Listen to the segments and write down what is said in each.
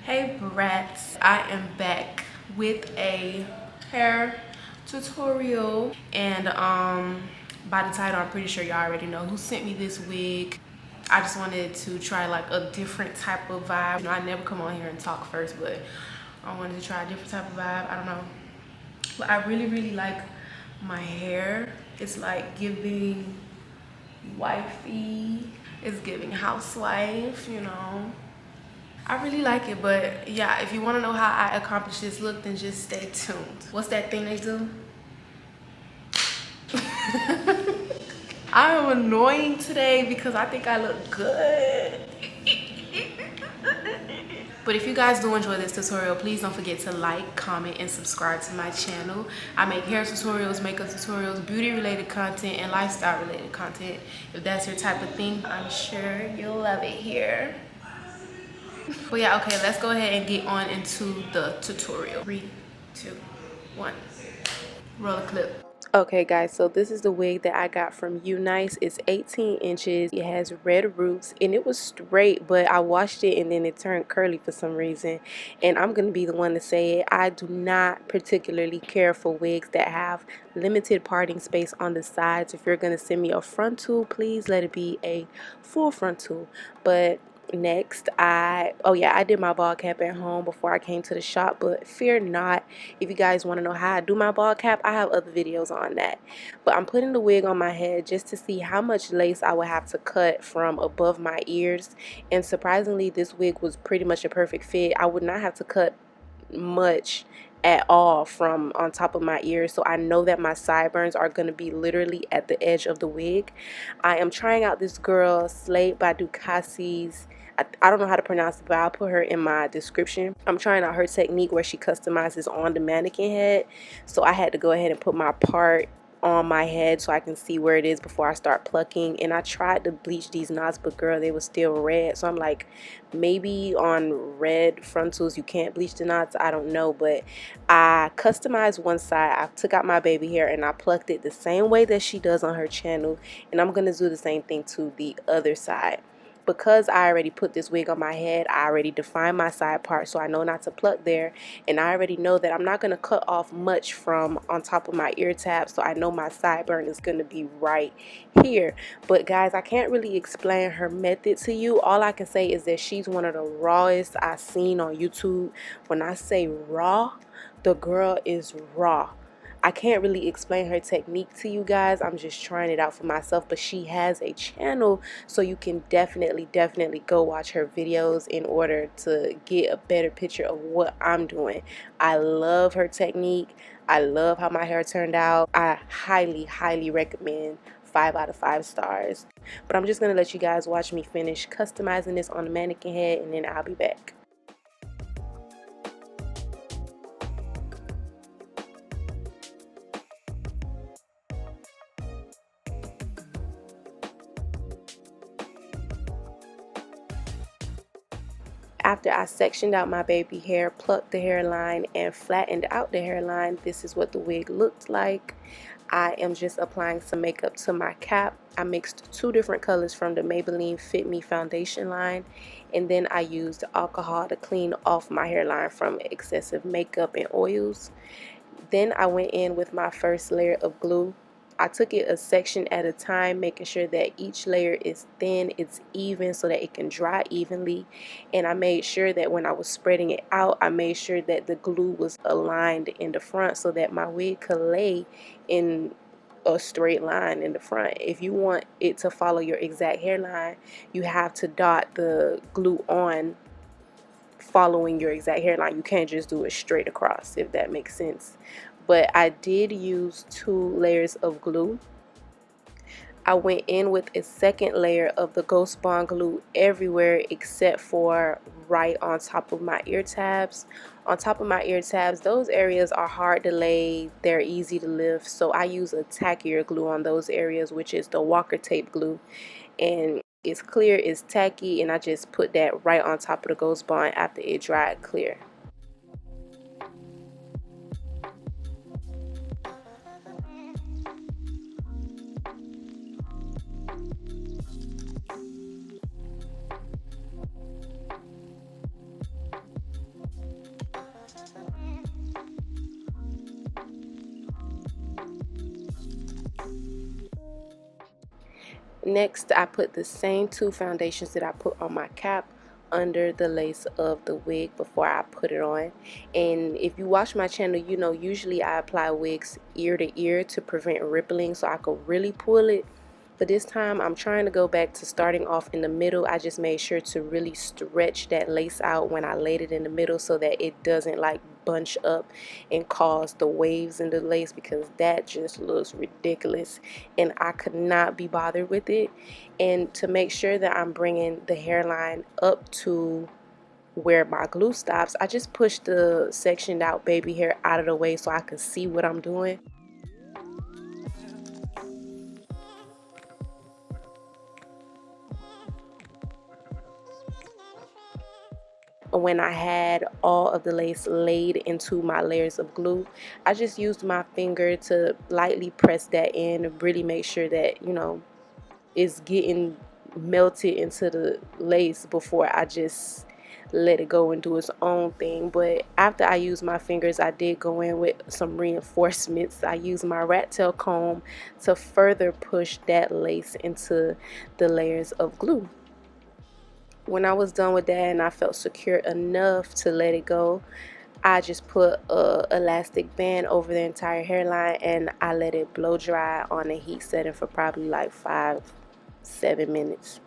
Hey Brats, I am back with a hair tutorial, and by the title I'm pretty sure y'all already know who sent me this wig. I just wanted to try like a different type of vibe. You know, I never come on here and talk first, but I wanted to try a different type of vibe. I don't know, but I really like my hair. It's like giving wifey, it's giving housewife, you know. I really like it, but yeah, if you want to know how I accomplish this look, then just stay tuned. What's that thing they do? I am annoying today because I think I look good. But if you guys do enjoy this tutorial, please don't forget to like, comment, and subscribe to my channel. I make hair tutorials, makeup tutorials, beauty related content, and lifestyle related content. If that's your type of thing, I'm sure you'll love it here. But yeah, okay, let's go ahead and get on into the tutorial. 3, 2, 1. Roll the clip. Okay guys, so this is the wig that I got from Unice. It's 18 inches. It has red roots and it was straight, but I washed it and then it turned curly for some reason. And I'm going to be the one to say it. I do not particularly care for wigs that have limited parting space on the sides. If you're going to send me a frontal, please let it be a full frontal. But next, I did my ball cap at home before I came to the shop, but fear not, if you guys want to know how I do my ball cap, I have other videos on that. But I'm putting the wig on my head just to see how much lace I would have to cut from above my ears, and surprisingly this wig was pretty much a perfect fit. I would not have to cut much at all from on top of my ears, so I know that my sideburns are going to be literally at the edge of the wig. I am trying out this girl Slate by Ducasi's. I don't know how to pronounce it, but I'll put her in my description. I'm trying out her technique where she customizes on the mannequin head, so I had to go ahead and put my part on my head so I can see where it is before I start plucking. And I tried to bleach these knots, but girl, they were still red. So I'm like, maybe on red frontals you can't bleach the knots, I don't know. But I customized one side. I took out my baby hair and I plucked it the same way that she does on her channel, and I'm gonna do the same thing to the other side. Because I already put this wig on my head, I already defined my side part, so I know not to pluck there, and I already know that I'm not going to cut off much from on top of my ear tab, so I know my sideburn is going to be right here. But guys, I can't really explain her method to you. All I can say is that she's one of the rawest I've seen on YouTube. When I say raw, the girl is raw. I can't really explain her technique to you guys. I'm just trying it out for myself, but she has a channel, so you can definitely go watch her videos in order to get a better picture of what I'm doing. I love her technique. I love how my hair turned out. I highly recommend 5 out of 5 stars. But I'm just going to let you guys watch me finish customizing this on the mannequin head, and then I'll be back. After I sectioned out my baby hair, plucked the hairline, and flattened out the hairline, this is what the wig looked like. I am just applying some makeup to my cap. I mixed 2 different colors from the Maybelline Fit Me foundation line, and then I used alcohol to clean off my hairline from excessive makeup and oils. Then I went in with my first layer of glue. I took it a section at a time, making sure that each layer is thin, it's even, so that it can dry evenly. And I made sure that when I was spreading it out, I made sure that the glue was aligned in the front so that my wig could lay in a straight line in the front. If you want it to follow your exact hairline, you have to dot the glue on following your exact hairline. You can't just do it straight across, if that makes sense. But I did use 2 layers of glue. I went in with a second layer of the Ghost Bond glue everywhere except for right on top of my ear tabs. On top of my ear tabs, those areas are hard to lay, they're easy to lift, so I use a tackier glue on those areas, which is the Walker tape glue. And it's clear, it's tacky, and I just put that right on top of the Ghost Bond after it dried clear. Next, I put the same two foundations that I put on my cap under the lace of the wig before I put it on. And if you watch my channel, you know usually I apply wigs ear to ear to prevent rippling so I could really pull it. But this time I'm trying to go back to starting off in the middle. I just made sure to really stretch that lace out when I laid it in the middle so that it doesn't like bunch up and cause the waves in the lace, because that just looks ridiculous and I could not be bothered with it. And to make sure that I'm bringing the hairline up to where my glue stops, I just push the sectioned out baby hair out of the way so I can see what I'm doing. When I had all of the lace laid into my layers of glue, I just used my finger to lightly press that in and really make sure that, you know, it's getting melted into the lace before I just let it go and do its own thing. But after I used my fingers, I did go in with some reinforcements. I used my rat tail comb to further push that lace into the layers of glue. When I was done with that and I felt secure enough to let it go, I just put a elastic band over the entire hairline and I let it blow dry on a heat setting for probably like 5-7 minutes.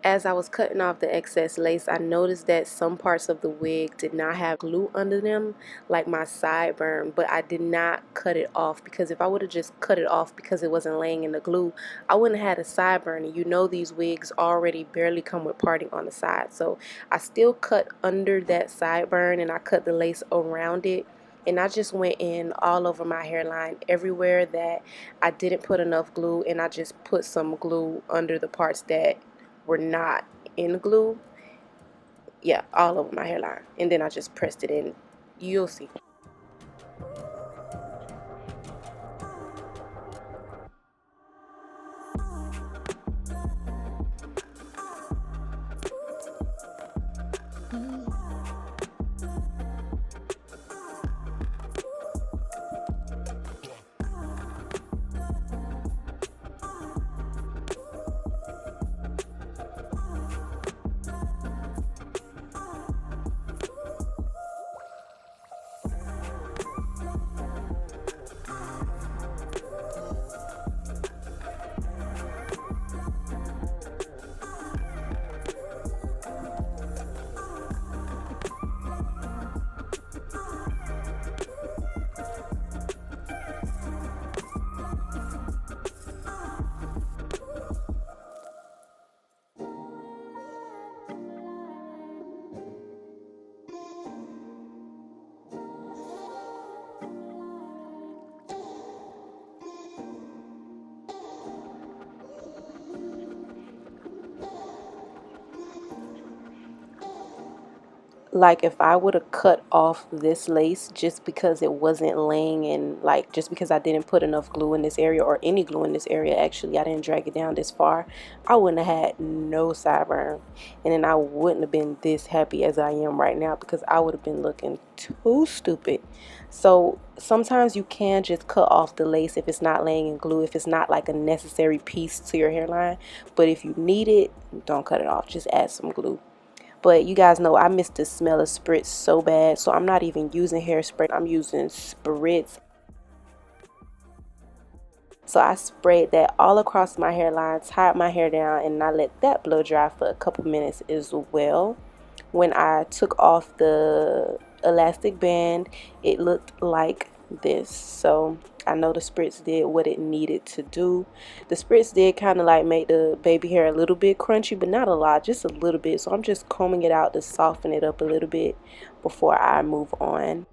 As I was cutting off the excess lace, I noticed that some parts of the wig did not have glue under them, like my sideburn, but I did not cut it off, because if I would have just cut it off because it wasn't laying in the glue, I wouldn't have had a sideburn. And you know these wigs already barely come with parting on the side. So I still cut under that sideburn and I cut the lace around it. And I just went in all over my hairline, everywhere that I didn't put enough glue, and I just put some glue under the parts that were not in glue. Yeah, all over my hairline. And then I just pressed it in. You'll see. Like if I would have cut off this lace just because it wasn't laying in, like just because I didn't put enough glue in this area, or any glue in this area, actually I didn't drag it down this far, I wouldn't have had no sideburn. And then I wouldn't have been this happy as I am right now, because I would have been looking too stupid. So sometimes you can just cut off the lace if it's not laying in glue, if it's not like a necessary piece to your hairline. But if you need it, don't cut it off, just add some glue. But you guys know I miss the smell of spritz so bad, so I'm not even using hairspray. I'm using spritz. So I sprayed that all across my hairline, tied my hair down, and I let that blow dry for a couple minutes as well. When I took off the elastic band, it looked like this. So I know the spritz did what it needed to do. The spritz did kind of like make the baby hair a little bit crunchy, but not a lot, just a little bit. So I'm just combing it out to soften it up a little bit before I move on.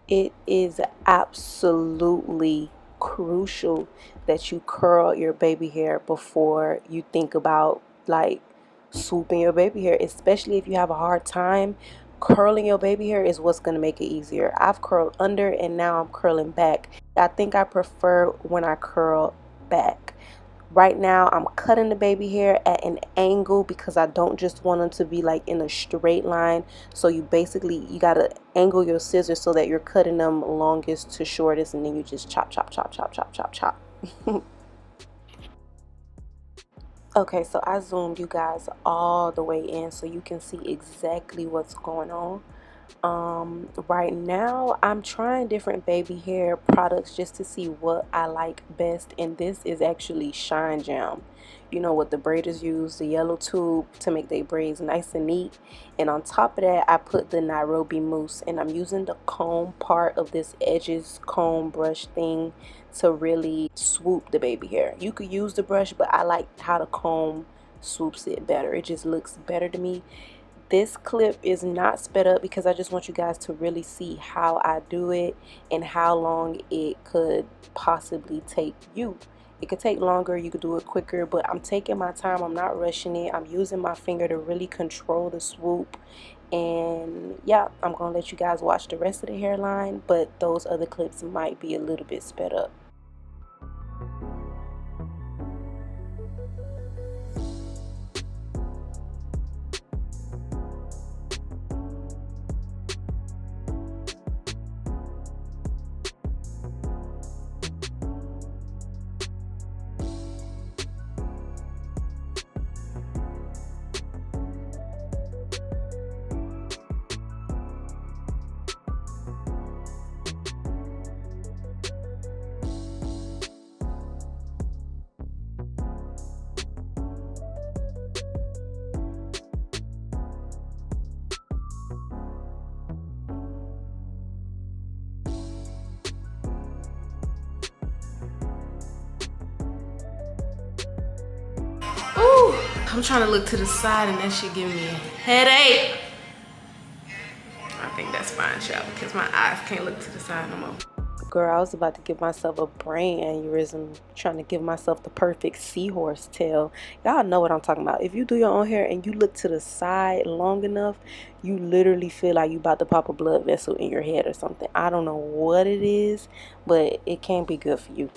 It is absolutely crucial that you curl your baby hair before you think about like swooping your baby hair, especially if you have a hard time. Curling your baby hair is what's going to make it easier. I've curled under and now I'm curling back. I think I prefer when I curl back. Right now I'm cutting the baby hair at an angle because I don't just want them to be like in a straight line. So you gotta angle your scissors so that you're cutting them longest to shortest, and then you just chop chop chop chop chop chop chop. Okay, so I zoomed you guys all the way in so you can see exactly what's going on. Right now I'm trying different baby hair products just to see what I like best, and this is actually Shine Jam. You know what the braiders use, the yellow tube to make their braids nice and neat. And on top of that I put the Nairobi mousse, and I'm using the comb part of this edges comb brush thing to really swoop the baby hair. You could use the brush, but I like how the comb swoops it better. It just looks better to me. This clip is not sped up because I just want you guys to really see how I do it and how long it could possibly take you. It could take longer, you could do it quicker, but I'm taking my time. I'm not rushing it. I'm using my finger to really control the swoop. And yeah, I'm gonna let you guys watch the rest of the hairline, but those other clips might be a little bit sped up. Ooh, I'm trying to look to the side and that shit giving me a headache. I think that's fine, child, because my eyes can't look to the side no more. Girl, I was about to give myself a brain aneurysm trying to give myself the perfect seahorse tail. Y'all know what I'm talking about. If you do your own hair and you look to the side long enough, you literally feel like you about to pop a blood vessel in your head or something. I don't know what it is, but it can't be good for you.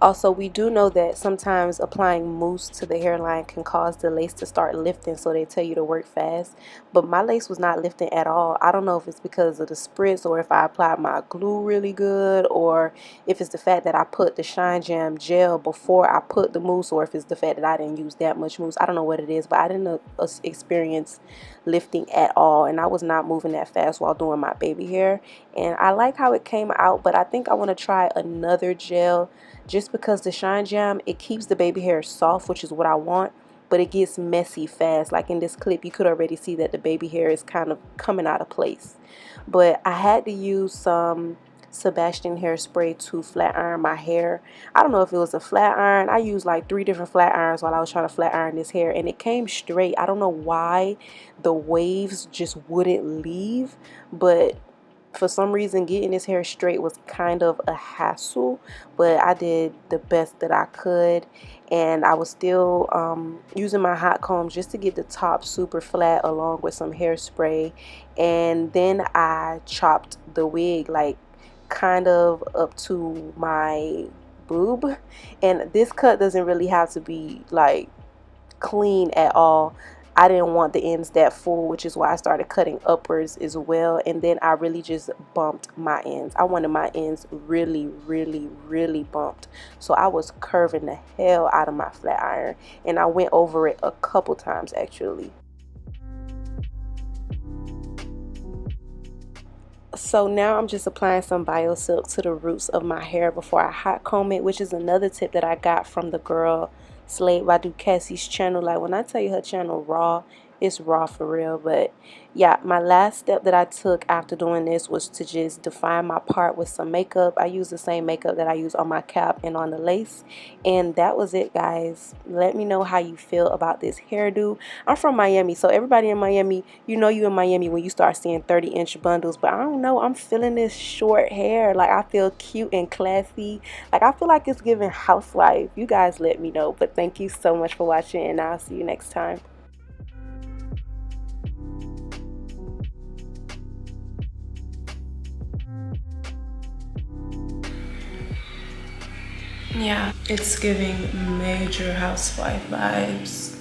Also, we do know that sometimes applying mousse to the hairline can cause the lace to start lifting, so they tell you to work fast. But my lace was not lifting at all. I don't know if it's because of the spritz or if I applied my glue really good, or if it's the fact that I put the Shine Jam gel before I put the mousse, or if it's the fact that I didn't use that much mousse. I don't know what it is, but I didn't experience lifting at all, and I was not moving that fast while doing my baby hair. And I like how it came out, but I think I want to try another gel, just because the Shine Jam, it keeps the baby hair soft, which is what I want, but it gets messy fast. Like in this clip, you could already see that the baby hair is kind of coming out of place. But I had to use some Sebastian hairspray to flat iron my hair. I don't know if it was a flat iron. I used like 3 different flat irons while I was trying to flat iron this hair, and it came straight. I don't know why the waves just wouldn't leave, but for some reason getting this hair straight was kind of a hassle, but I did the best that I could. And I was still using my hot comb just to get the top super flat along with some hairspray. And then I chopped the wig like kind of up to my boob, and this cut doesn't really have to be like clean at all. I didn't want the ends that full, which is why I started cutting upwards as well. And then I really just bumped my ends. I wanted my ends really, really, really bumped. So I was curving the hell out of my flat iron, and I went over it a couple times actually. So now I'm just applying some Bio Silk to the roots of my hair before I hot comb it, which is another tip that I got from the girl Slade by Ducassie's channel. Like when I tell you her channel raw, it's raw for real. But yeah, my last step that I took after doing this was to just define my part with some makeup. I use the same makeup that I use on my cap and on the lace, and that was it, guys. Let me know how you feel about this hairdo. I'm from Miami, so everybody in Miami, you know you in Miami when you start seeing 30-inch bundles. But I don't know, I'm feeling this short hair. Like, I feel cute and classy. Like, I feel like it's giving housewife. You guys let me know. But thank you so much for watching, and I'll see you next time. Yeah, it's giving major housewife vibes.